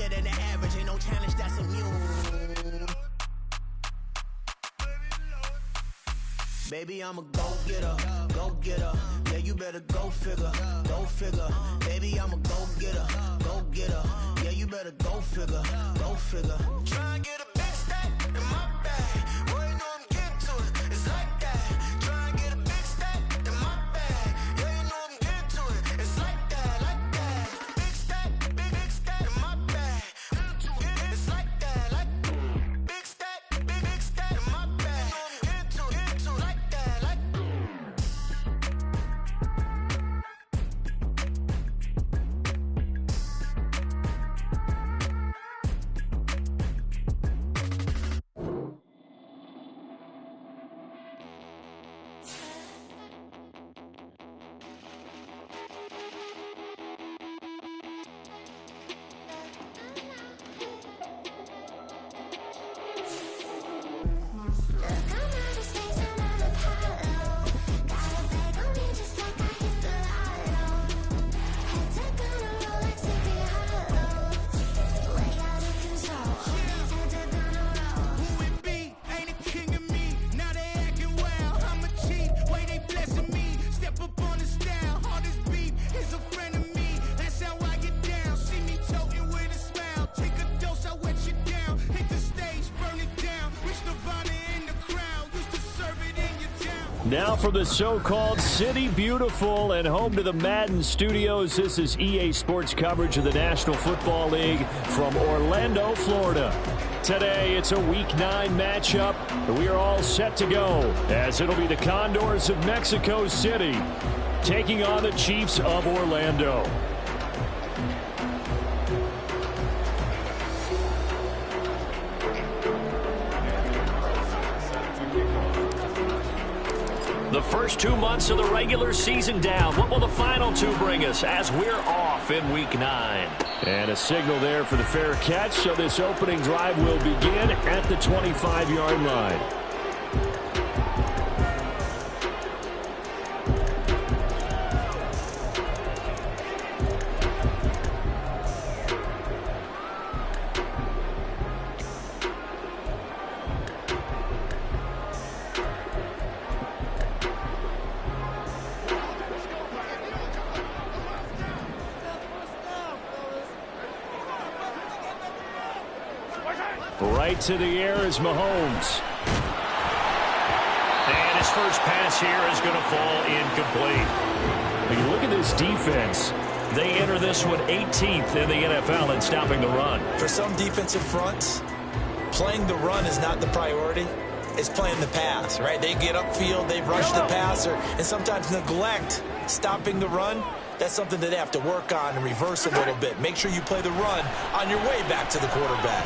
bigger than the average. Ain't no challenge that's immune. Baby, I'm a go-getter, go-getter. Yeah, you better go figure, go figure. Baby, I'm a go-getter, go-getter. Yeah, you better go figure, go figure. Try and get a big stack in my bag. Boy, you know I'm getting to it. It's like that. Try and get a big stack in my bag. Yeah, you know I'm getting to it. It's like that, like that. Big stack, big stack in my bag. It's like that, like big stack in my bag. You know I'm getting to it, like that, like. Now from the so-called City Beautiful and home to the Madden Studios, this is EA Sports coverage of the National Football League from Orlando, Florida. Today, it's a Week 9 matchup. We are all set to go, as it'll be the Condors of Mexico City taking on the Chiefs of Orlando. The first 2 months of the regular season down. What will the final two bring us as we're off in Week 9? And a signal there for the fair catch, so this opening drive will begin at the 25-yard line. Right to the air is Mahomes. And his first pass here is going to fall incomplete. When you look at this defense, they enter this one 18th in the NFL in stopping the run. For some defensive fronts, playing the run is not the priority. It's playing the pass, right? They get upfield, they rush the passer, and sometimes neglect stopping the run. That's something that they have to work on and reverse a little bit. Make sure you play the run on your way back to the quarterback.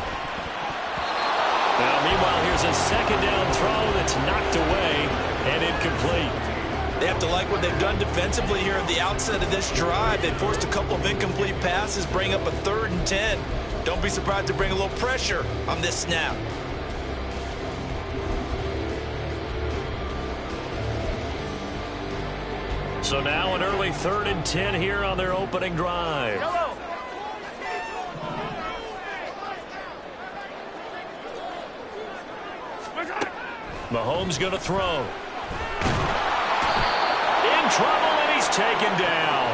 Now, meanwhile, here's a second down throw that's knocked away and incomplete. They have to like what they've done defensively here at the outset of this drive. They forced a couple of incomplete passes, bring up a 3rd and 10. Don't be surprised to bring a little pressure on this snap. So now an early 3rd and 10 here on their opening drive. Mahomes going to throw. In trouble, and he's taken down.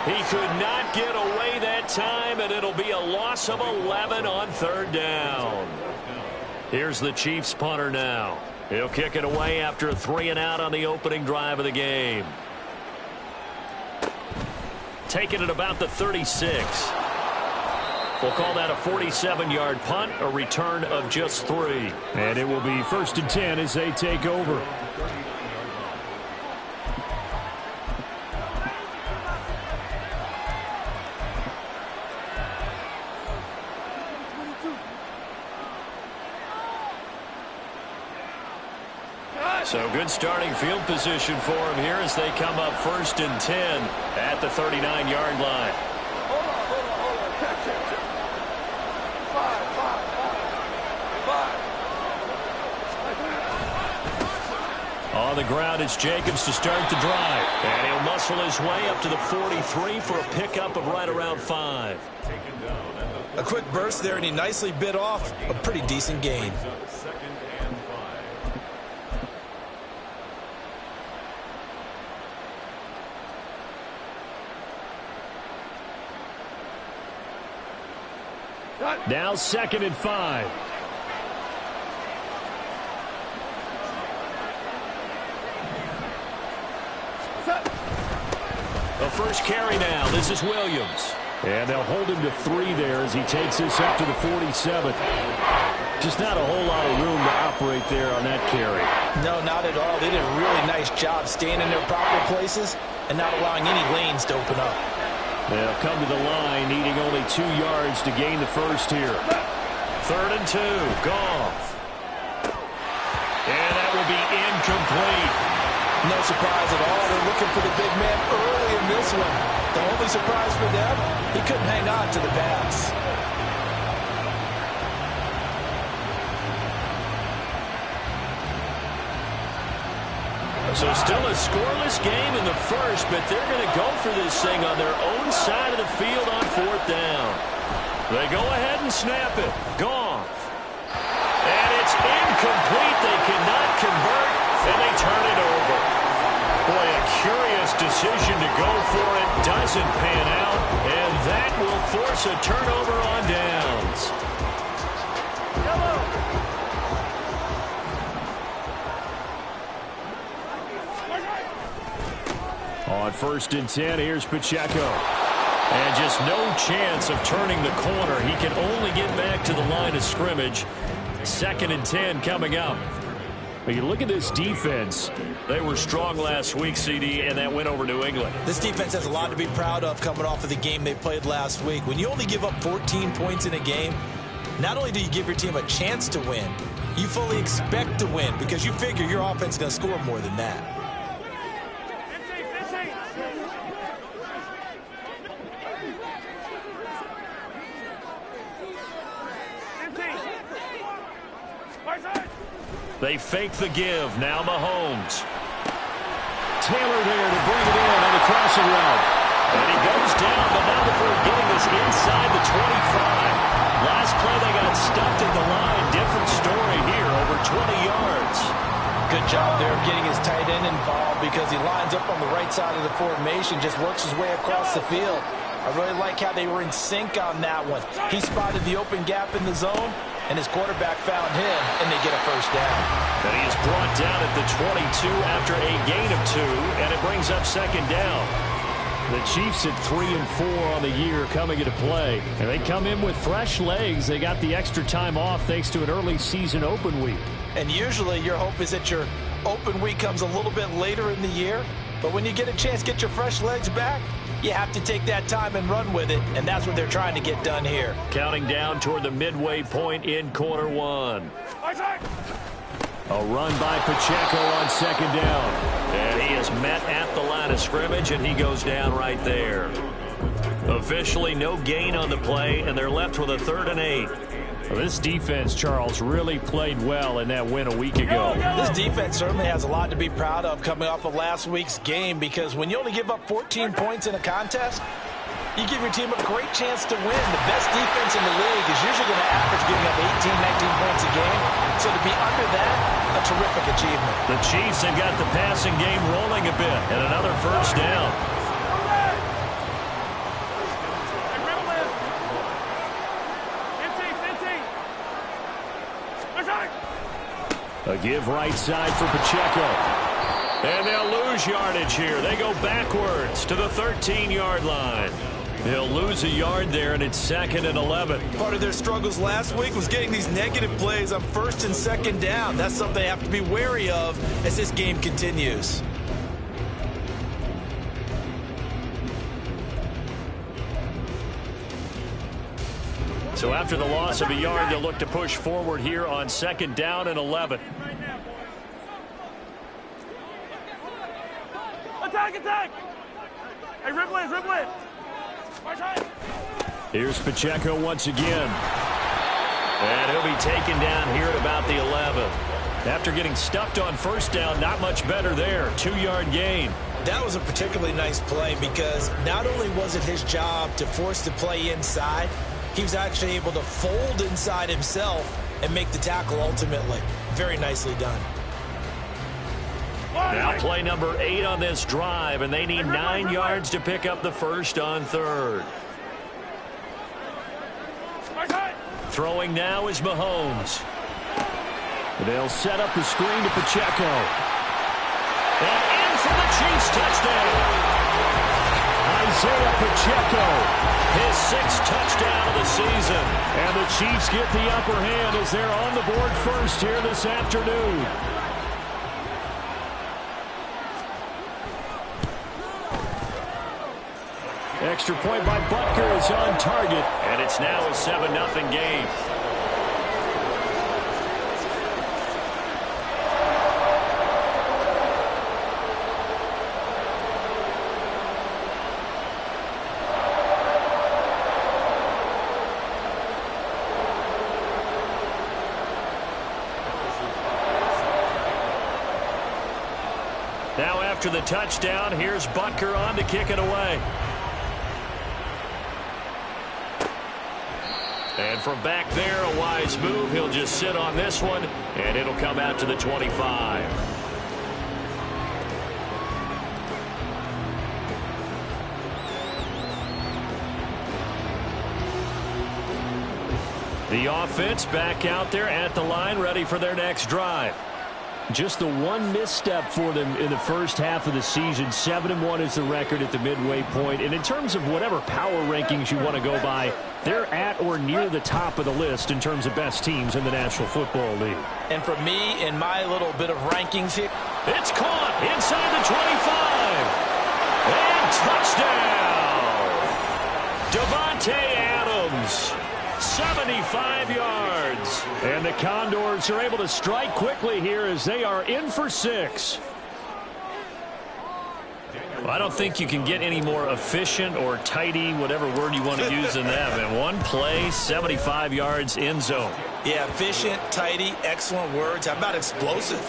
He could not get away that time, and it'll be a loss of 11 on 3rd down. Here's the Chiefs punter now. He'll kick it away after a 3-and-out on the opening drive of the game. Taking it about the 36. We'll call that a 47-yard punt, a return of just 3. And it will be 1st and 10 as they take over. So good starting field position for him here as they come up 1st and 10 at the 39-yard line. On the ground, it's Jacobs to start the drive. And he'll muscle his way up to the 43 for a pickup of right around 5. A quick burst there, and he nicely bit off a pretty decent gain. Now 2nd and 5. The first carry now. This is Williams. And they'll hold him to 3 there as he takes this up to the 47. Just not a whole lot of room to operate there on that carry. No, not at all. They did a really nice job staying in their proper places and not allowing any lanes to open up. They'll come to the line, needing only 2 yards to gain the first here. 3rd and 2. Goff. And that will be incomplete. No surprise at all. They're looking for the big man early in this one. The only surprise for them, he couldn't hang on to the pass. So still a scoreless game in the first, but they're going to go for this thing on their own side of the field on 4th down. They go ahead and snap it. Goff. And it's incomplete. They cannot convert, and they turn it over. Boy, a curious decision to go for it. Doesn't pan out, and that will force a turnover on downs. On 1st and 10, here's Pacheco. And just no chance of turning the corner. He can only get back to the line of scrimmage. 2nd and 10 coming up. But you look at this defense. They were strong last week, CD, and that went over New England. This defense has a lot to be proud of coming off of the game they played last week. When you only give up 14 points in a game, not only do you give your team a chance to win, you fully expect to win because you figure your offense is going to score more than that. They fake the give. Now Mahomes. Taylor there to bring it in on the crossing route. And he goes down, but now before getting this inside the 25. Last play they got stuffed at the line. Different story here, over 20 yards. Good job there of getting his tight end involved because he lines up on the right side of the formation, just works his way across the field. I really like how they were in sync on that one. He spotted the open gap in the zone, and his quarterback found him, and they get a first down. And he is brought down at the 22 after a gain of 2, and it brings up 2nd down. The Chiefs at 3 and 4 on the year coming into play. And they come in with fresh legs. They got the extra time off thanks to an early season open week. And usually your hope is that your open week comes a little bit later in the year. But when you get a chance to get your fresh legs back, you have to take that time and run with it, and that's what they're trying to get done here. Counting down toward the midway point in quarter 1. A run by Pacheco on 2nd down. And he is met at the line of scrimmage, and he goes down right there. Officially no gain on the play, and they're left with a 3rd and 8. Well, this defense, Charles, really played well in that win a week ago. This defense certainly has a lot to be proud of coming off of last week's game because when you only give up 14 points in a contest, you give your team a great chance to win. The best defense in the league is usually going to average giving up 18, 19 points a game. So to be under that, a terrific achievement. The Chiefs have got the passing game rolling a bit, and another first down. A give right side for Pacheco. And they'll lose yardage here. They go backwards to the 13-yard line. They'll lose a yard there, and it's 2nd and 11. Part of their struggles last week was getting these negative plays on 1st and 2nd down. That's something they have to be wary of as this game continues. So after the loss of a yard, they'll look to push forward here on 2nd down and 11. Attack! Hey, dribble it! Here's Pacheco once again. And he'll be taken down here at about the 11. After getting stuffed on first down, not much better there. 2-yard gain. That was a particularly nice play because not only was it his job to force the play inside, he was actually able to fold inside himself and make the tackle ultimately. Very nicely done. Now play number 8 on this drive, and they need 9 yards to pick up the first on third. Throwing now is Mahomes. They'll set up the screen to Pacheco. And in for the Chiefs touchdown. Isaiah Pacheco, his 6th touchdown of the season. And the Chiefs get the upper hand as they're on the board first here this afternoon. Extra point by Butker is on target, and it's now a 7-0 game. Now after the touchdown, here's Butker on to kick it away. And from back there, a wise move. He'll just sit on this one, and it'll come out to the 25. The offense back out there at the line, ready for their next drive. Just the one misstep for them in the first half of the season. 7-1 is the record at the midway point. And in terms of whatever power rankings you want to go by, they're at or near the top of the list in terms of best teams in the National Football League. And for me, in my little bit of rankings here, it's caught inside the 25. And touchdown! Devontae Adams. 75 yards. And the Condors are able to strike quickly here as they are in for 6. Well, I don't think you can get any more efficient or tidy, whatever word you want to use in that. And one play, 75 yards, end zone. Yeah, efficient, tidy, excellent words. How about explosive?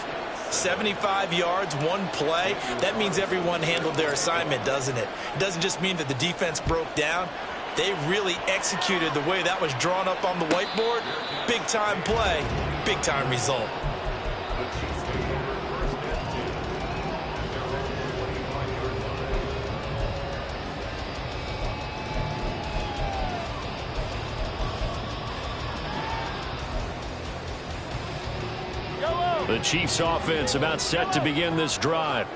75 yards, one play. That means everyone handled their assignment, doesn't it? It doesn't just mean that the defense broke down. They really executed the way that was drawn up on the whiteboard. Big-time play, big-time result. The Chiefs offense about set to begin this drive.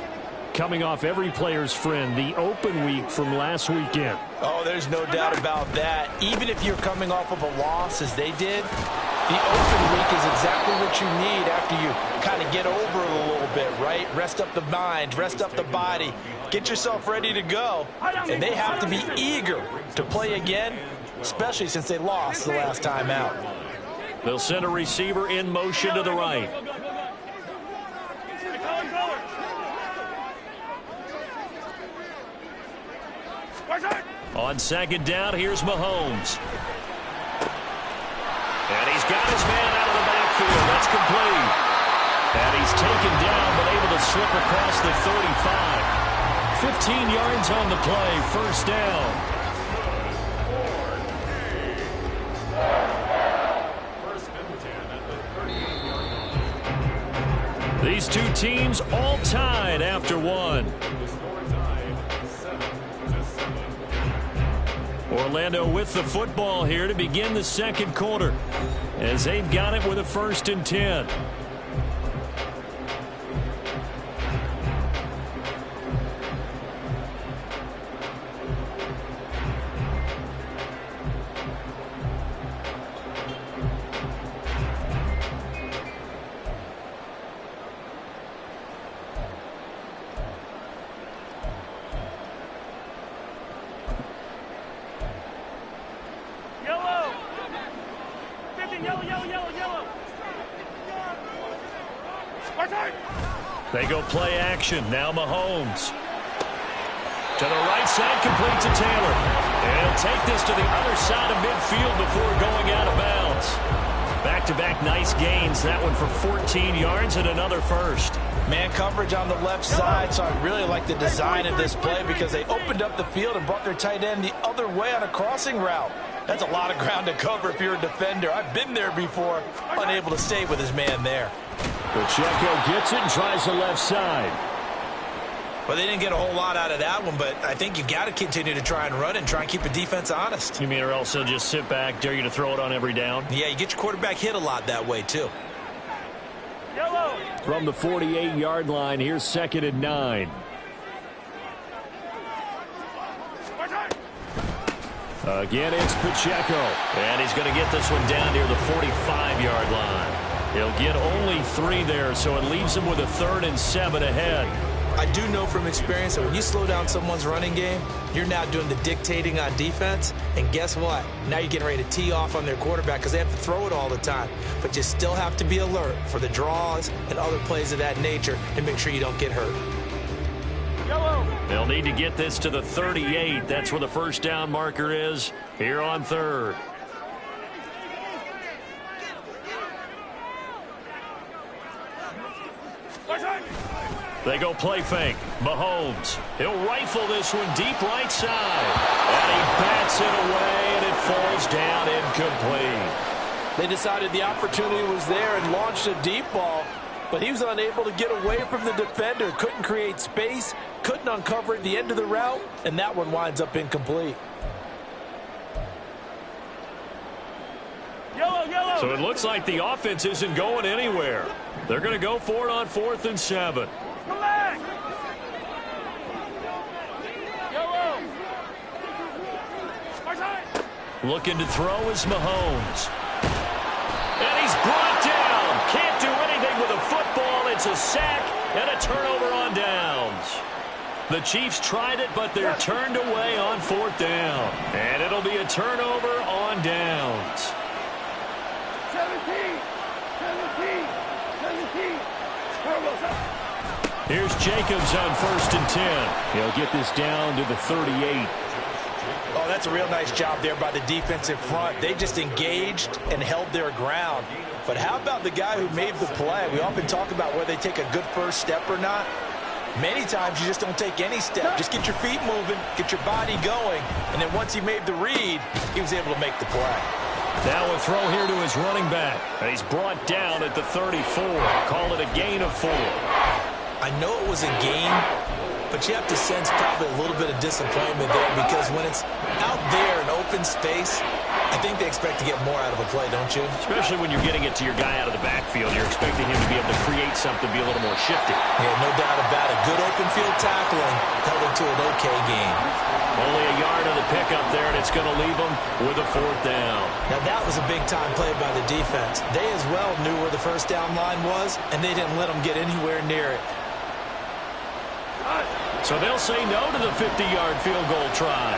Coming off every player's friend, the open week from last weekend. Oh, there's no doubt about that. Even if you're coming off of a loss as they did, the open week is exactly what you need after you kind of get over it a little bit, right? Rest up the mind, rest up the body, get yourself ready to go. And they have to be eager to play again, especially since they lost the last time out. They'll send a receiver in motion to the right. On second down, here's Mahomes. And he's got his man out of the backfield. That's complete. And he's taken down, but able to slip across the 35. 15 yards on the play, first down. These two teams all tied after one. Orlando with the football here to begin the second quarter as they've got it with a 1st and 10. They go play action. Now Mahomes. To the right side, complete to Taylor. And he'll take this to the other side of midfield before going out of bounds. Back-to-back nice gains. That one for 14 yards and another first. Man coverage on the left side, so I really like the design of this play because they opened up the field and brought their tight end the other way on a crossing route. That's a lot of ground to cover if you're a defender. I've been there before, unable to stay with his man there. Pacheco gets it and tries the left side. Well, they didn't get a whole lot out of that one, but I think you've got to continue to try and run and try and keep the defense honest. You mean or else they'll just sit back, dare you to throw it on every down? Yeah, you get your quarterback hit a lot that way, too. Yellow. From the 48-yard line, here's 2nd and 9. Again, it's Pacheco. And he's going to get this one down near the 45-yard line. He'll get only 3 there, so it leaves him with a 3rd and 7 ahead. I do know from experience that when you slow down someone's running game, you're now doing the dictating on defense. And guess what? Now you're getting ready to tee off on their quarterback because they have to throw it all the time. But you still have to be alert for the draws and other plays of that nature and make sure you don't get hurt. Yellow. They'll need to get this to the 38. That's where the first down marker is here on 3rd. They go play fake. Mahomes. He'll rifle this one deep right side. And he bats it away, and it falls down incomplete. They decided the opportunity was there and launched a deep ball, but he was unable to get away from the defender. Couldn't create space, couldn't uncover at the end of the route, and that one winds up incomplete. Yellow. So it looks like the offense isn't going anywhere. They're going to go for it on 4th and 7. Come back. Yellow. Looking to throw is Mahomes. And he's brought down. Can't do anything with a football. It's a sack and a turnover on downs. The Chiefs tried it, but they're turned away on 4th down. And it'll be a turnover on downs. 17. Here's Jacobs on 1st and 10. He'll get this down to the 38. Oh, that's a real nice job there by the defensive front. They just engaged and held their ground. But how about the guy who made the play? We often talk about whether they take a good first step or not. Many times you just don't take any step. Just get your feet moving, get your body going, and then once he made the read, he was able to make the play. Now a throw here to his running back. And he's brought down at the 34. Call it a gain of 4. I know it was a gain, but you have to sense probably a little bit of disappointment there because when it's out there in open space, I think they expect to get more out of a play, don't you? Especially when you're getting it to your guy out of the backfield. You're expecting him to be able to create something, be a little more shifty. Yeah, no doubt about it. Good open field tackling held him to an okay gain. Only a yard on the pickup there, and it's going to leave him with a 4th down. Now, that was a big-time play by the defense. They as well knew where the first down line was, and they didn't let them get anywhere near it. So they'll say no to the 50-yard field goal try.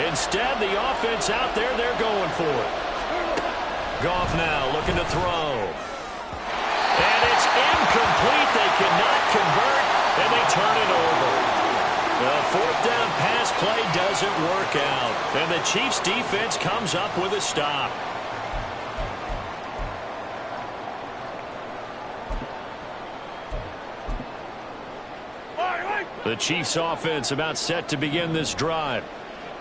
Instead, the offense out there, they're going for it. Goff now looking to throw. And it's incomplete. They cannot convert, and they turn it over. The 4th down pass play doesn't work out. And the Chiefs' defense comes up with a stop. The Chiefs' offense about set to begin this drive.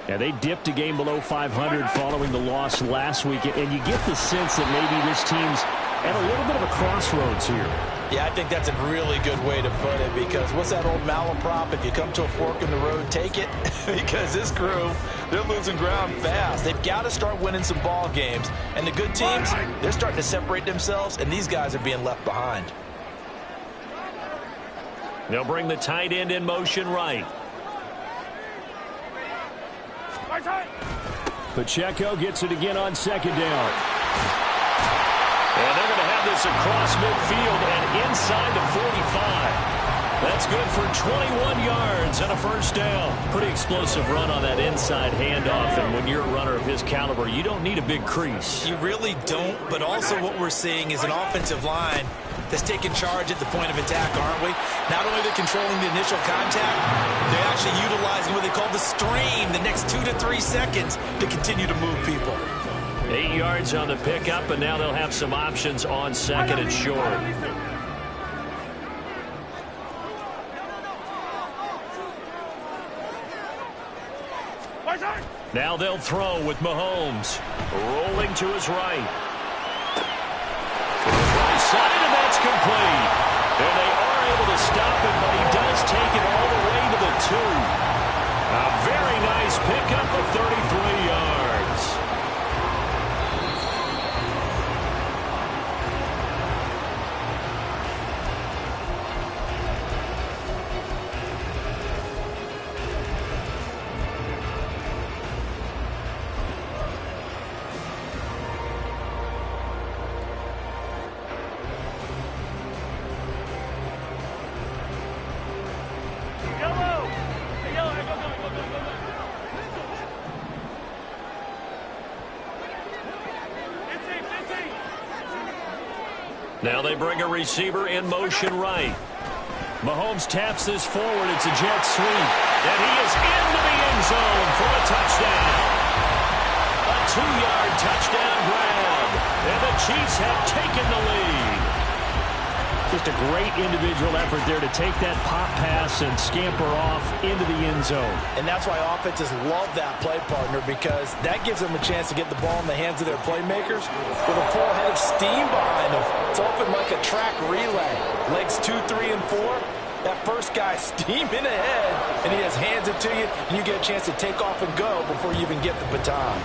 And they dipped a game below 500 following the loss last week. And you get the sense that maybe this team's at a little bit of a crossroads here. Yeah, I think that's a really good way to put it because what's that old malaprop? If you come to a fork in the road, take it. Because this crew, they're losing ground fast. They've got to start winning some ball games. And the good teams, they're starting to separate themselves, and these guys are being left behind. They'll bring the tight end in motion right. Pacheco gets it again on 2nd down. And they're going to have this across midfield and inside the 45. That's good for 21 yards and a first down. Pretty explosive run on that inside handoff, and when you're a runner of his caliber, you don't need a big crease. You really don't, but also what we're seeing is an offensive line that's taking charge at the point of attack, aren't we? Not only are they controlling the initial contact, they're actually utilizing what they call the strain, the next 2 to 3 seconds, to continue to move people. 8 yards on the pickup, and now they'll have some options on second and short. Now they'll throw with Mahomes. Rolling to his right. Right side, and that's complete. And they are able to stop him, but he does take it all the way to the 2. A very nice pickup of 33 yards. Now they bring a receiver in motion right. Mahomes taps this forward. It's a jet sweep. And he is into the end zone for a touchdown. A 2-yard touchdown grab. And the Chiefs have taken the lead. Just a great individual effort there to take that pop pass and scamper off into the end zone. And that's why offenses love that play, partner, because that gives them a chance to get the ball in the hands of their playmakers with a full head of steam behind them. It's often like a track relay. Legs 2, 3, and 4. That first guy steaming ahead, and he has hands it to you, and you get a chance to take off and go before you even get the baton.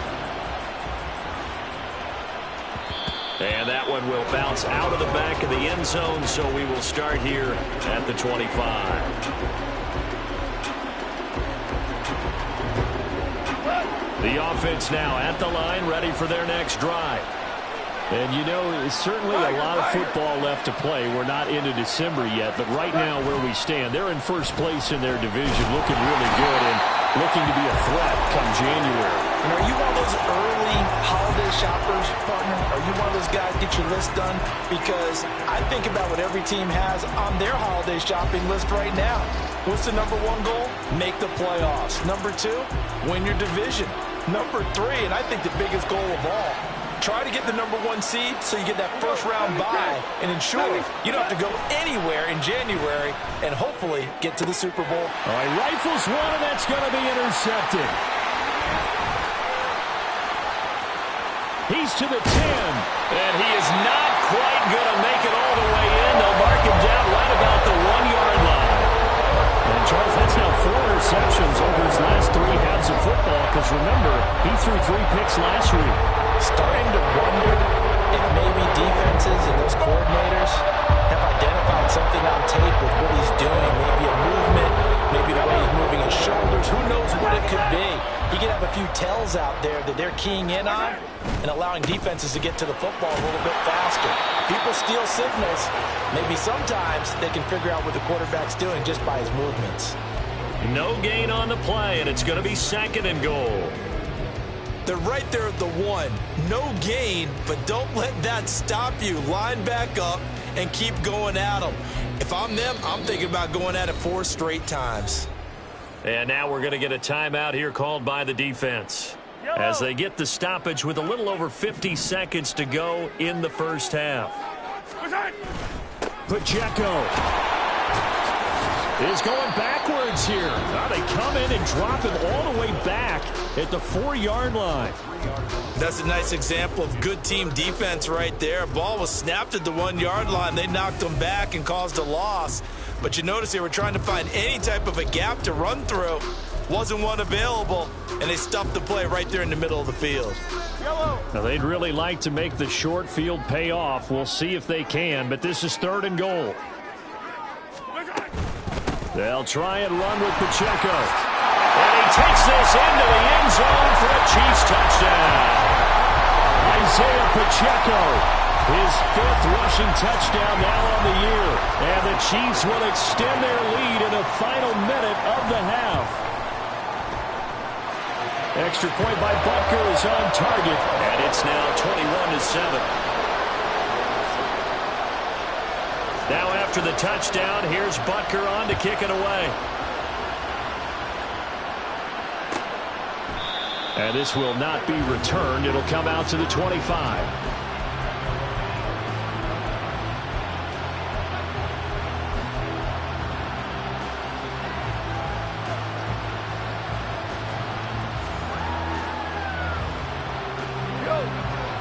And that one will bounce out of the back of the end zone, so we will start here at the 25. The offense now at the line, ready for their next drive. And, you know, there's certainly a lot of football left to play. We're not into December yet, but right now where we stand, they're in first place in their division, looking really good and looking to be a threat come January. And are you one of those early holiday shoppers, partner? Are you one of those guys get your list done? Because I think about what every team has on their holiday shopping list right now. What's the number 1 goal? Make the playoffs. Number 2, win your division. Number 3, and I think the biggest goal of all, try to get the number 1 seed so you get that first-round bye and ensure you don't have to go anywhere in January and hopefully get to the Super Bowl. All right, rifles one, and that's going to be intercepted. He's to the 10, and he is not quite going to make it all the way in. They'll mark him down right about the 1-yard line. And Charles, that's now 4 interceptions over his last 3 halves of football, because remember, he threw 3 picks last week. Starting to wonder if maybe defenses and those coordinators have identified something on tape with what he's doing. Maybe a movement, maybe the way he's moving his shoulders. Who knows what it could be? He could have a few tells out there that they're keying in on and allowing defenses to get to the football a little bit faster. People steal signals. Maybe sometimes they can figure out what the quarterback's doing just by his movements. No gain on the play, and it's going to be 2nd and goal. They're right there at the 1. No gain, but don't let that stop you. Line back up and keep going at them. If I'm them, I'm thinking about going at it 4 straight times. And now we're going to get a timeout here called by the defense as they get the stoppage with a little over 50 seconds to go in the first half. Pacheco is going backwards here. Now they come in and drop him all the way back at the 4-yard line. That's a nice example of good team defense right there. Ball was snapped at the 1-yard line. They knocked him back and caused a loss. But you notice they were trying to find any type of a gap to run through. Wasn't one available, and they stuffed the play right there in the middle of the field. Now they'd really like to make the short field pay off. We'll see if they can, but this is 3rd and goal. They'll try and run with Pacheco. And he takes this into the end zone for a Chiefs touchdown. Isaiah Pacheco, his 5th rushing touchdown now on the year. And the Chiefs will extend their lead in the final minute of the half. Extra point by Butker is on target, and it's now 21-7. Now after the touchdown, here's Butker on to kick it away. And this will not be returned. It'll come out to the 25.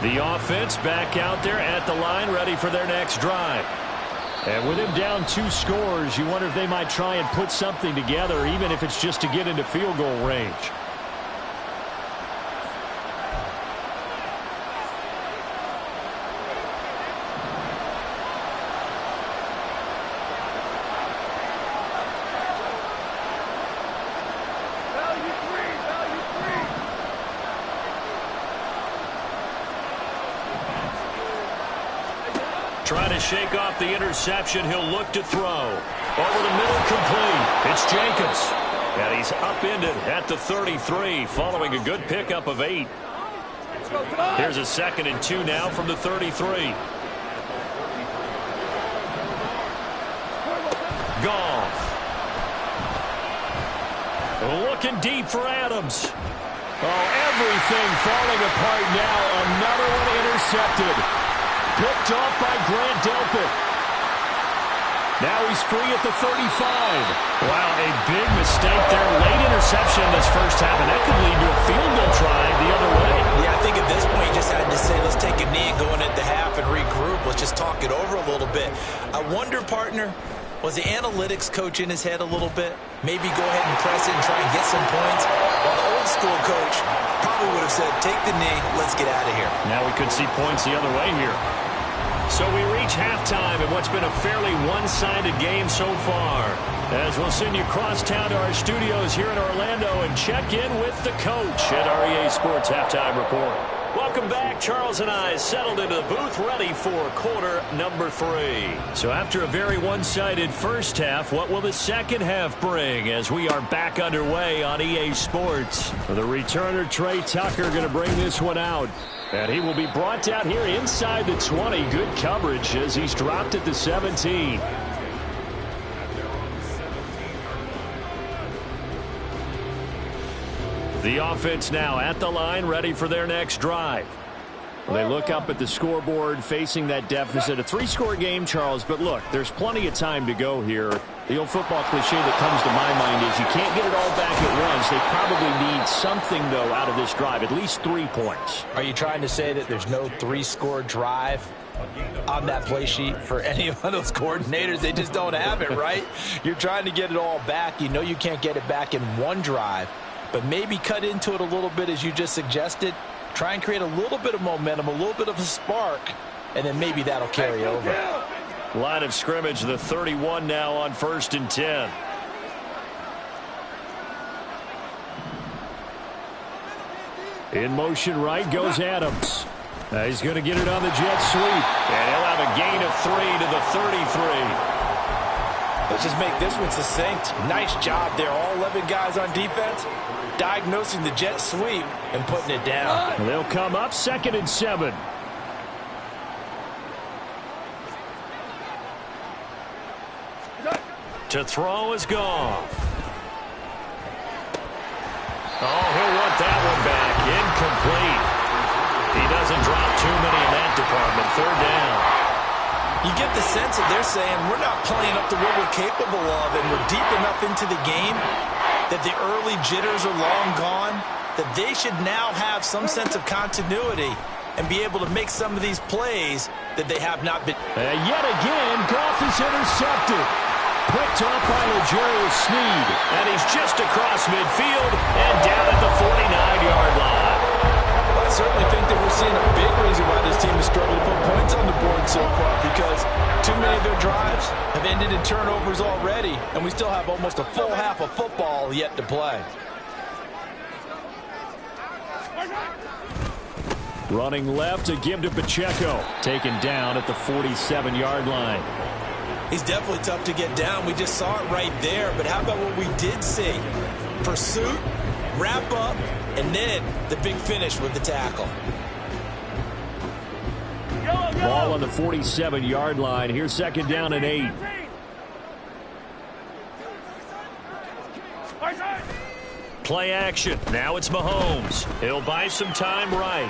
The offense back out there at the line, ready for their next drive. And with him down 2 scores, you wonder if they might try and put something together, even if it's just to get into field goal range. Trying to shake off the interception. He'll look to throw. Over the middle, complete. It's Jacobs. And he's upended at the 33 following a good pickup of 8. Here's a 2nd and 2 now from the 33. Goff. Looking deep for Adams. Oh, everything falling apart now. Another one intercepted. Picked off by Grant Delpit. Now he's free at the 35. Wow, a big mistake there. Late interception this first half, and that could lead to a field goal try the other way. Yeah, I think at this point you just had to say, let's take a knee and go in at the half and regroup. Let's just talk it over a little bit. I wonder, partner, was the analytics coach in his head a little bit? Maybe go ahead and press it and try and get some points? While the old school coach probably would have said, take the knee, let's get out of here. Now we could see points the other way here. So we reach halftime in what's been a fairly one-sided game so far. As we'll send you across town to our studios here in Orlando and check in with the coach at our EA Sports Halftime Report. Welcome back. Charles and I settled into the booth ready for quarter number 3. So after a very one-sided first half, what will the second half bring as we are back underway on EA Sports? The returner, Trey Tucker, going to bring this one out. And he will be brought down here inside the 20. Good coverage as he's dropped at the 17. The offense now at the line, ready for their next drive. Well, they look up at the scoreboard, facing that deficit. A 3-score game, Charles, but look, there's plenty of time to go here. The old football cliche that comes to my mind is you can't get it all back at once. They probably need something, though, out of this drive, at least 3 points. Are you trying to say that there's no 3-score drive on that play sheet for any of those coordinators? They just don't have it, right? You're trying to get it all back. You know you can't get it back in one drive, but maybe cut into it a little bit as you just suggested. Try and create a little bit of momentum, a little bit of a spark, and then maybe that'll carry over. Line of scrimmage, the 31 now on 1st and 10. In motion right goes Adams. He's going to get it on the jet sweep. And he'll have a gain of 3 to the 33. Let's just make this one succinct. Nice job there. All 11 guys on defense diagnosing the jet sweep and putting it down. They'll come up 2nd and 7. To throw is Goff. Oh, he'll want that one back. Incomplete. He doesn't drop too many in that department. 3rd down. You get the sense that they're saying we're not playing up to what we're capable of, and we're deep enough into the game that the early jitters are long gone, that they should now have some sense of continuity and be able to make some of these plays that they have not been. Yet again, Goff is intercepted. Picked off by L'Jarius Sneed. And he's just across midfield and down at the 49-yard line. Well, I certainly think that we're seeing a big reason why this team has struggled to put points on the board so far, because too many of their drives have ended in turnovers already, and we still have almost a full half of football yet to play. Running left to give to Pacheco. Taken down at the 47-yard line. He's definitely tough to get down. We just saw it right there. But how about what we did see? Pursuit, wrap up, and then the big finish with the tackle. Ball on the 47-yard line. Here's 2nd down and 8. Play action. Now it's Mahomes. He'll buy some time right.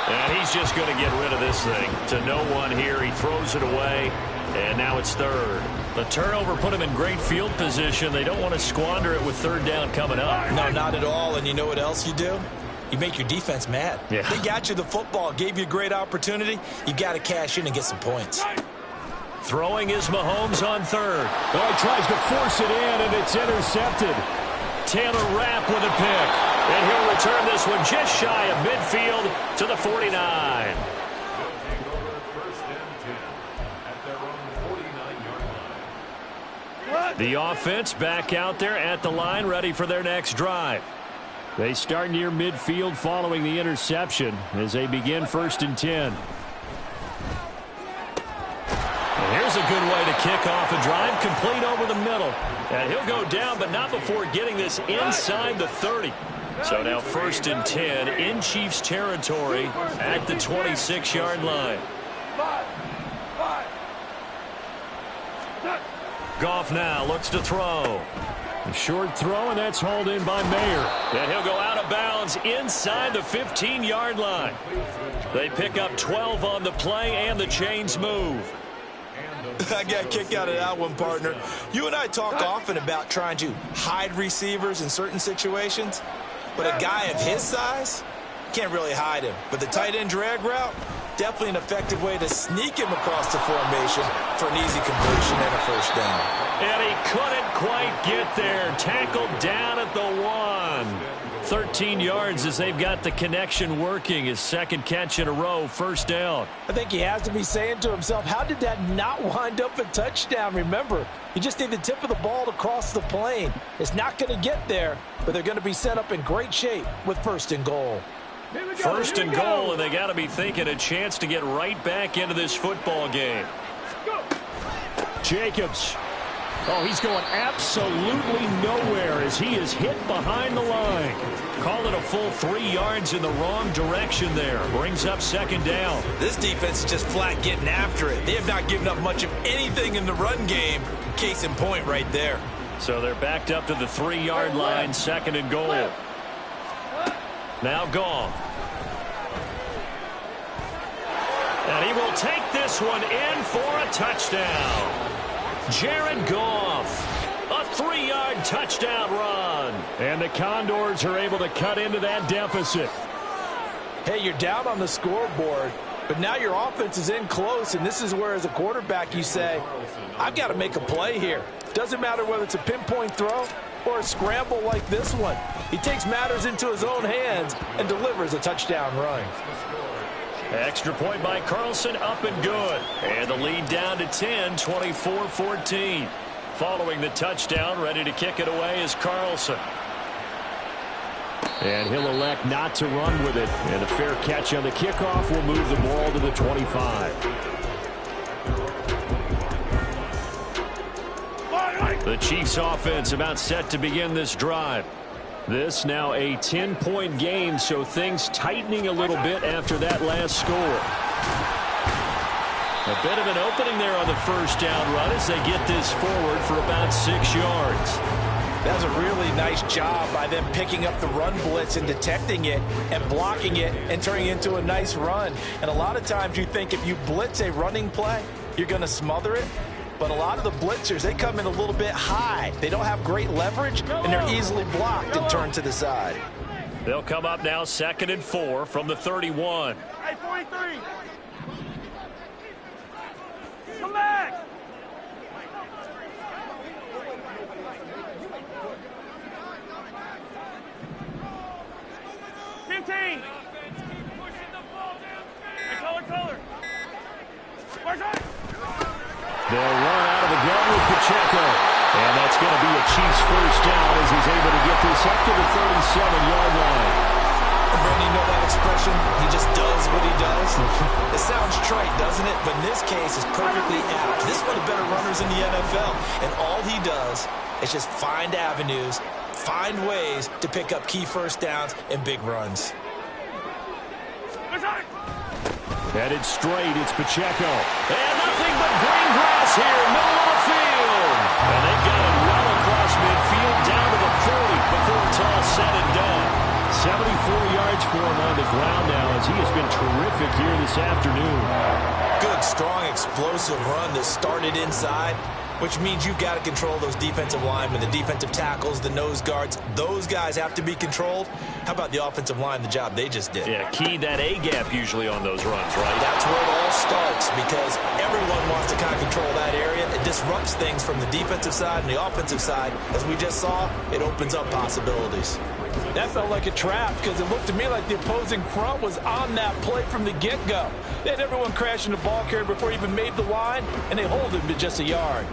And he's just going to get rid of this thing to no one here. He throws it away, and now it's third. The turnover put him in great field position. They don't want to squander it with third down coming up. No, not at all. And you know what else you do? You make your defense mad. Yeah. They got you the football, gave you a great opportunity. You got to cash in and get some points. Throwing is Mahomes on third. Oh, he tries to force it in, and it's intercepted. Taylor Rapp with a pick. And he'll return this one just shy of midfield to the 49. The offense back out there at the line, ready for their next drive. They start near midfield following the interception as they begin 1st and 10. And here's a good way to kick off a drive, complete over the middle. And he'll go down, but not before getting this inside the 30. So now 1st and 10 in Chiefs territory at the 26-yard line. Goff now looks to throw. A short throw, and that's hauled in by Mayer. And he'll go out of bounds inside the 15-yard line. They pick up 12 on the play, and the chains move. I got kicked out of that one, partner. You and I talk often about trying to hide receivers in certain situations, but a guy of his size can't really hide him. But the tight end drag route, definitely an effective way to sneak him across the formation for an easy completion and a first down. And he couldn't quite get there. Tackled down at the 1. 13 yards as they've got the connection working. His second catch in a row, first down. I think he has to be saying to himself, how did that not wind up a touchdown? Remember, you just need the tip of the ball to cross the plane. It's not going to get there, but they're going to be set up in great shape with 1st and goal. First and goal, and they got to be thinking a chance to get right back into this football game. Jacobs. Oh, he's going absolutely nowhere as he is hit behind the line. Call it a full 3 yards in the wrong direction there. Brings up 2nd down. This defense is just flat getting after it. They have not given up much of anything in the run game. Case in point right there. So they're backed up to the 3-yard line, 2nd and goal. Now Goff. And he will take this one in for a touchdown. Jared Goff, a 3-yard touchdown run. And the Condors are able to cut into that deficit. Hey, you're down on the scoreboard, but now your offense is in close, and this is where, as a quarterback, you say, I've got to make a play here. Doesn't matter whether it's a pinpoint throw or a scramble like this one. He takes matters into his own hands and delivers a touchdown run. Extra point by Carlson, up and good. And the lead down to 10, 24-14. Following the touchdown, ready to kick it away is Carlson. And he'll elect not to run with it. And a fair catch on the kickoff will move the ball to the 25. The Chiefs offense about set to begin this drive. This now a 10-point game, so things tightening a little bit after that last score. A bit of an opening there on the first down run as they get this forward for about 6 yards. That was a really nice job by them picking up the run blitz and detecting it and blocking it and turning it into a nice run. And a lot of times you think if you blitz a running play, you're going to smother it. But a lot of the blitzers, they come in a little bit high. They don't have great leverage, and they're easily blocked and turned to the side. They'll come up now 2nd and 4 from the 31. Hey, 43. Come back. They'll run out of the gun with Pacheco. And that's going to be a Chiefs first down as he's able to get this up to the 37-yard line. Brandon, you know that expression? He just does what he does. It sounds trite, doesn't it? But in this case, it's perfectly apt. This is one of the better runners in the NFL. And all he does is just find avenues, find ways to pick up key first downs and big runs. Headed straight, it's Pacheco. And nothing but green grass here, middle of the field. And they've got it well across midfield, down to the 40 before it's all yards for him on the ground now, as he has been terrific here this afternoon. Good, strong, explosive run that started inside, which means you've got to control those defensive linemen, the defensive tackles, the nose guards. Those guys have to be controlled. How about the offensive line, the job they just did? Yeah, key that A-gap usually on those runs, right? That's where it all starts, because everyone wants to kind of control that area. It disrupts things from the defensive side and the offensive side. As we just saw, it opens up possibilities. That felt like a trap, because it looked to me like the opposing front was on that play from the get-go. They had everyone crashing the ball carrier before he even made the line, and they hold him to just a yard.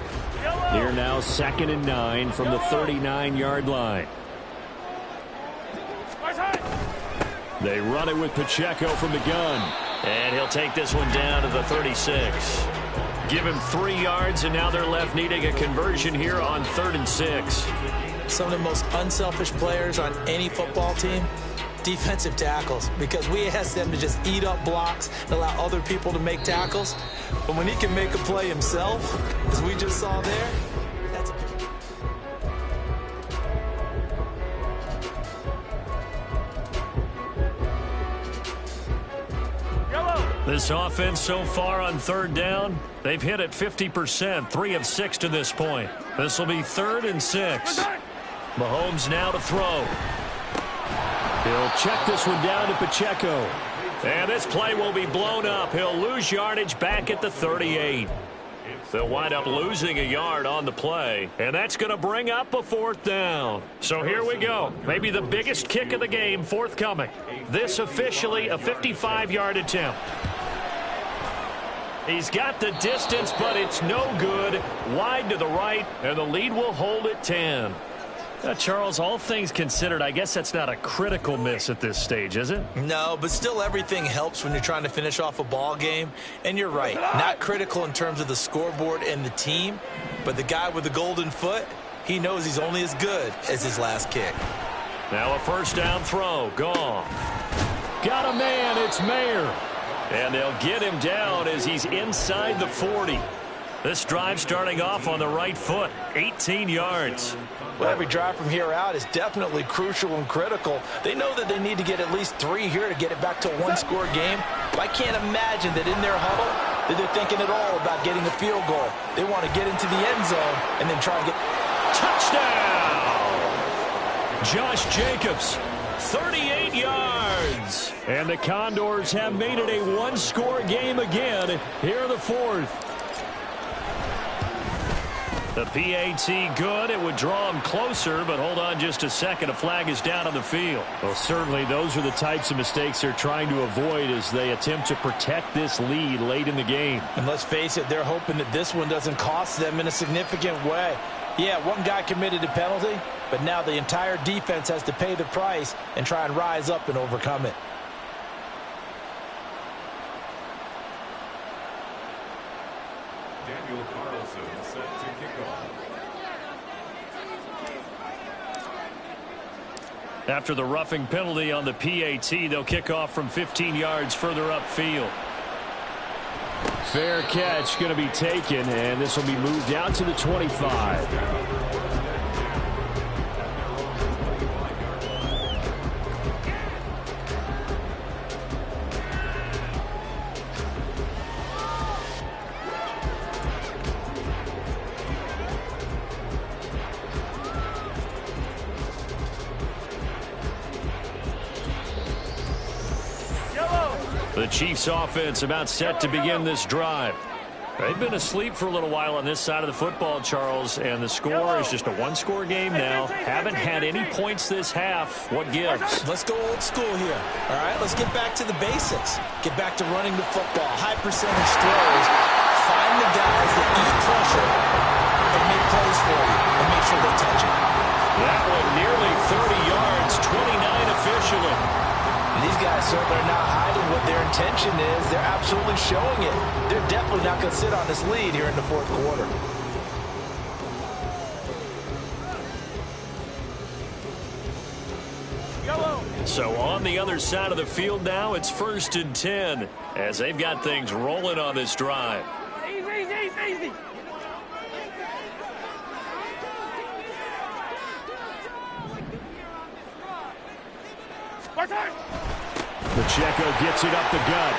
Here now, 2nd and 9 from the 39-yard line. They run it with Pacheco from the gun. And he'll take this one down to the 36. Give him 3 yards, and now they're left needing a conversion here on 3rd and 6. Some of the most unselfish players on any football team, defensive tackles, because we ask them to just eat up blocks and allow other people to make tackles. But when he can make a play himself, as we just saw there, that's a... This offense so far on 3rd down, they've hit it 50%, 3 of 6 to this point. This will be 3rd and 6. Mahomes now to throw. He'll check this one down to Pacheco. And this play will be blown up. He'll lose yardage back at the 38. They'll wind up losing a yard on the play, and that's going to bring up a 4th down. So here we go. Maybe the biggest kick of the game forthcoming. This officially a 55-yard attempt. He's got the distance, but it's no good. Wide to the right, and the lead will hold at 10. Charles, all things considered, I guess that's not a critical miss at this stage, is it? No, but still everything helps when you're trying to finish off a ball game. And you're right, not critical in terms of the scoreboard and the team, but the guy with the golden foot, he knows he's only as good as his last kick. Now a 1st down throw, gone. Got a man, it's Mayer. And they'll get him down as he's inside the 40. This drive starting off on the right foot, 18 yards. Well, every drive from here out is definitely crucial and critical. They know that they need to get at least 3 here to get it back to a 1-score game. But I can't imagine that in their huddle that they're thinking at all about getting a field goal. They want to get into the end zone and then try and get... Touchdown! Josh Jacobs, 38 yards. And the Condors have made it a 1-score game again. Here are the 4th. The PAT good. It would draw him closer, but hold on just a second. A flag is down on the field. Well, certainly those are the types of mistakes they're trying to avoid as they attempt to protect this lead late in the game. And let's face it, they're hoping that this one doesn't cost them in a significant way. Yeah, one guy committed a penalty, but now the entire defense has to pay the price and try and rise up and overcome it. After the roughing penalty on the PAT, they'll kick off from 15 yards further upfield. Fair catch going to be taken, and this will be moved out to the 25. The Chiefs offense about set to begin this drive. They've been asleep for a little while on this side of the football, Charles, and the score is just a 1-score game now. Haven't had any points this half. What gives? Let's go old school here. All right, let's get back to the basics. Get back to running the football. High percentage throws. Find the guys that eat pressure and make plays for you and make sure they touch it. That one nearly 30 yards, 29 officially. These guys certainly are not hiding what their intention is. They're absolutely showing it. They're definitely not going to sit on this lead here in the 4th quarter. So on the other side of the field now, it's 1st and 10 as they've got things rolling on this drive. Easy. Pacheco gets it up the gut.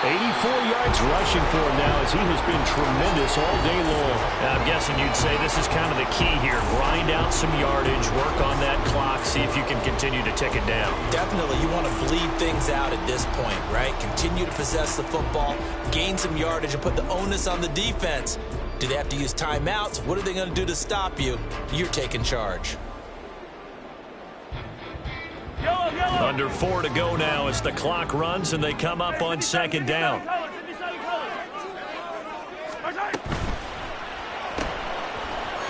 84 yards rushing for him now as he has been tremendous all day long. And I'm guessing you'd say this is kind of the key here. Grind out some yardage, work on that clock, see if you can continue to tick it down. Definitely, you want to bleed things out at this point, right? Continue to possess the football, gain some yardage, and put the onus on the defense. Do they have to use timeouts? What are they going to do to stop you? You're taking charge. Under 4 to go now as the clock runs and they come up on second down.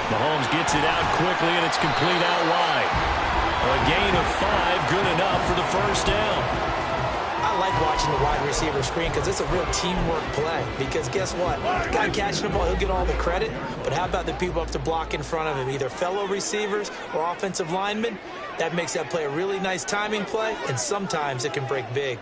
Mahomes gets it out quickly and it's complete out wide. A gain of 5, good enough for the first down. I like watching the wide receiver screen because it's a real teamwork play. Because guess what? The guy catching the ball, he'll get all the credit. But how about the people up to block in front of him, either fellow receivers or offensive linemen? That makes that play a really nice timing play, and sometimes it can break big.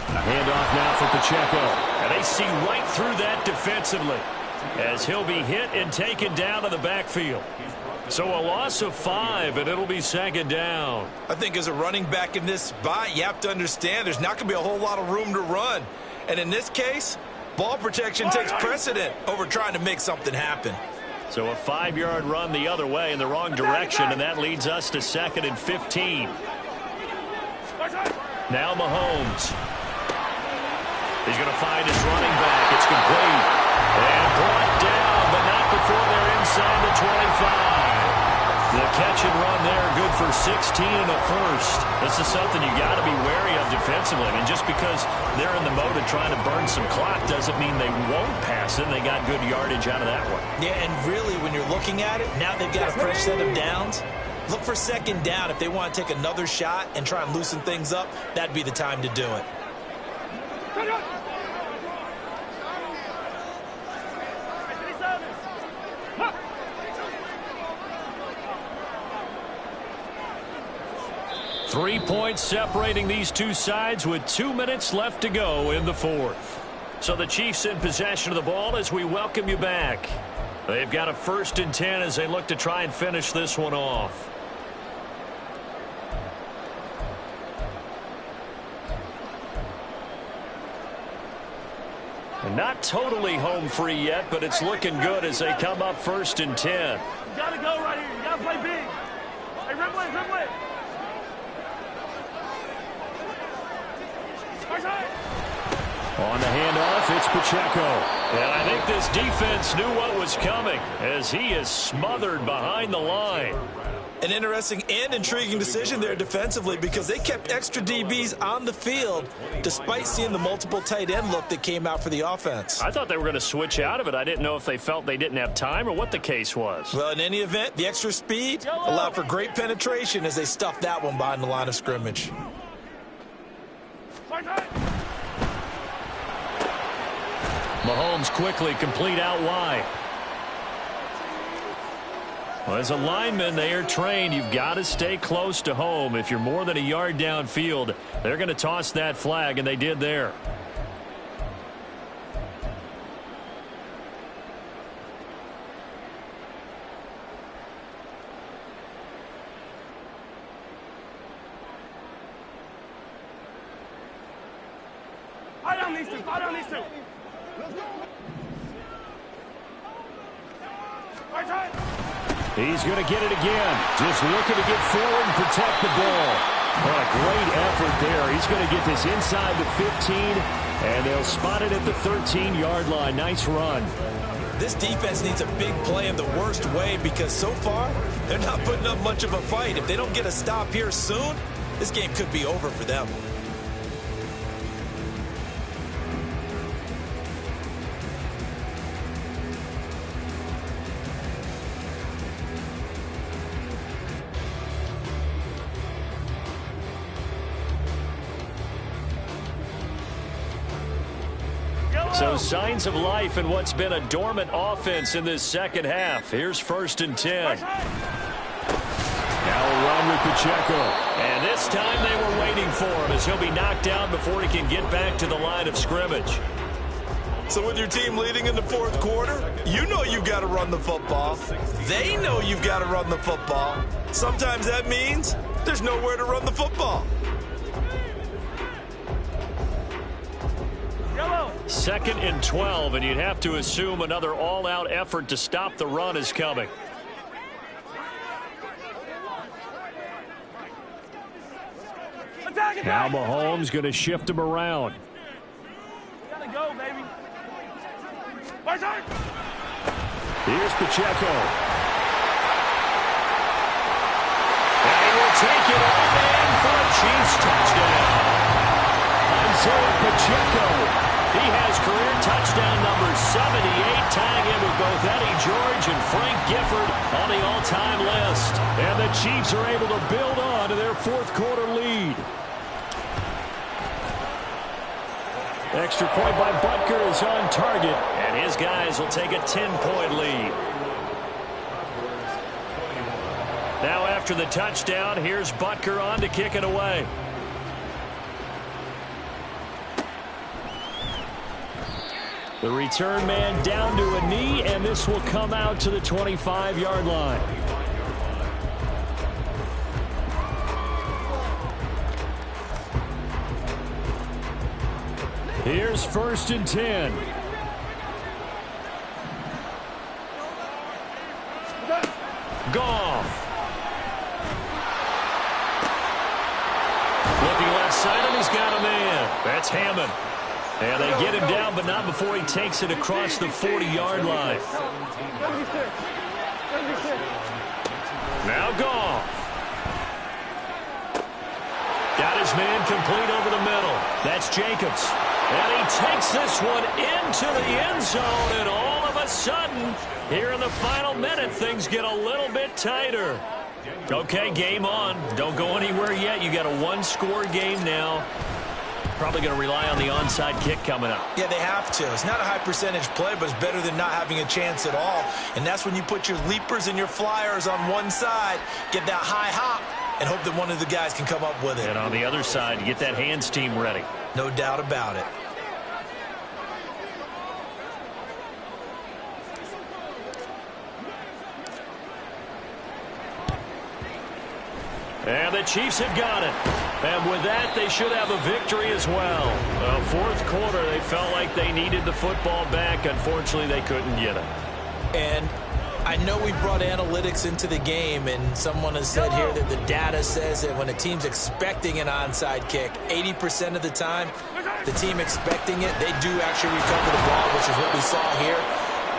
A handoff now for Pacheco. And they see right through that defensively as he'll be hit and taken down to the backfield. So a loss of 5, and it'll be second down. I think as a running back in this spot, you have to understand there's not going to be a whole lot of room to run. And in this case, ball protection takes precedent over trying to make something happen. So a 5-yard run the other way in the wrong direction, and that leads us to 2nd and 15. Now Mahomes. He's going to find his running back. It's complete. And brought down, but not before they're inside the 25. The catch and run there, good for 16 and a first. This is something you got to be wary of defensively. I mean, just because they're in the mode of trying to burn some clock doesn't mean they won't pass it. They got good yardage out of that one. Yeah, and really, when you're looking at it, now they've got a fresh set of downs. Look for second down. If they want to take another shot and try and loosen things up, that'd be the time to do it. 3 points separating these two sides with 2 minutes left to go in the fourth. So the Chiefs in possession of the ball as we welcome you back. They've got a 1st and 10 as they look to try and finish this one off. And not totally home free yet, but it's looking good as they come up 1st and 10. You gotta go right here. You gotta play big. Hey, Ripley. On the handoff, it's Pacheco. And I think this defense knew what was coming as he is smothered behind the line. An interesting and intriguing decision there defensively because they kept extra DBs on the field despite seeing the multiple tight end look that came out for the offense. I thought they were going to switch out of it. I didn't know if they felt they didn't have time or what the case was. Well, in any event, the extra speed allowed for great penetration as they stuffed that one behind the line of scrimmage. Mahomes quickly complete out wide. Well, as a lineman, they are trained. You've got to stay close to home. If you're more than a yard downfield, they're going to toss that flag, and they did there. Fight on these two. He's going to get it again. Just looking to get forward and protect the ball. What a great effort there. He's going to get this inside the 15, and they'll spot it at the 13-yard line. Nice run. This defense needs a big play in the worst way because so far, they're not putting up much of a fight. If they don't get a stop here soon, this game could be over for them. So signs of life in what's been a dormant offense in this second half. Here's 1st and 10. Now a run with Pacheco. And this time they were waiting for him as he'll be knocked down before he can get back to the line of scrimmage. So with your team leading in the fourth quarter, you know you've got to run the football. They know you've got to run the football. Sometimes that means there's nowhere to run the football. Second and 12, and you'd have to assume another all-out effort to stop the run is coming. Now Mahomes going to shift him around. Gotta go, baby. Here's Pacheco. And he will take it all in for a Chiefs touchdown. Isaiah Pacheco. He has career touchdown number 78, tying in with both Eddie George and Frank Gifford on the all-time list. And the Chiefs are able to build on to their fourth quarter lead. Extra point by Butker is on target, and his guys will take a 10-point lead. Now after the touchdown, here's Butker on to kick it away. The return man down to a knee, and this will come out to the 25-yard line. Here's 1st and 10. Goff. Looking left side, and he's got a man. That's Hammond. And they get him down, but not before he takes it across the 40-yard line. Now Goff. Got his man complete over the middle. That's Jacobs. And he takes this one into the end zone, and all of a sudden, here in the final minute, things get a little bit tighter. Okay, game on. Don't go anywhere yet. You got a one-score game now. Probably going to rely on the onside kick coming up. Yeah, they have to. It's not a high-percentage play, but it's better than not having a chance at all. And that's when you put your leapers and your flyers on one side, get that high hop, and hope that one of the guys can come up with it. And on the other side, you get that hands team ready. No doubt about it. And the Chiefs have got it. And with that, they should have a victory as well. Fourth quarter, they felt like they needed the football back. Unfortunately, they couldn't get it. And I know we brought analytics into the game, and someone has said here that the data says that when a team's expecting an onside kick, 80% of the time, the team expecting it, they do actually recover the ball, which is what we saw here.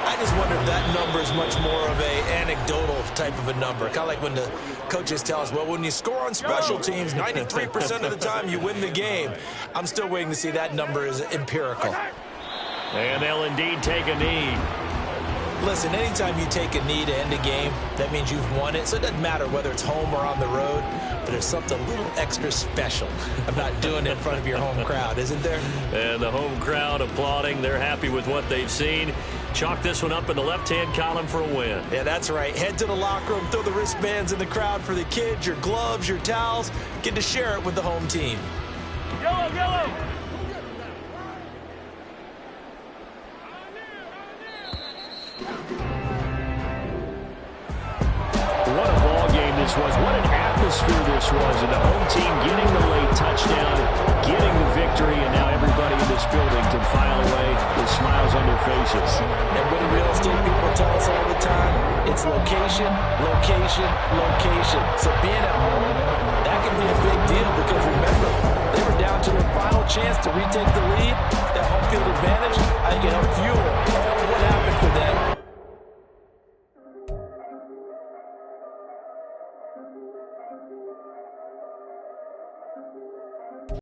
I just wonder if that number is much more of a anecdotal type of a number. Kind of like when the coaches tell us, well, when you score on special teams, 93% of the time you win the game. I'm still waiting to see that number is empirical. And they'll indeed take a knee. Listen, anytime you take a knee to end a game, that means you've won it. So it doesn't matter whether it's home or on the road, but there's something a little extra special about doing it in front of your home crowd, isn't there? And the home crowd applauding. They're happy with what they've seen. Chalk this one up in the left-hand column for a win. Yeah, that's right. Head to the locker room, throw the wristbands in the crowd for the kids, your gloves, your towels. Get to share it with the home team. Yellow, yellow. What a ball game this was. What an atmosphere this was. And the home team getting the late touchdown, getting the victory, and now everybody in this building can file away with smiles on their faces. And what do real estate people tell us all the time? It's location, location, location. So being at home, that can be a big deal because remember, they were down to their final chance to retake the lead. That home field advantage, I think it helped fuel all of what happened for them.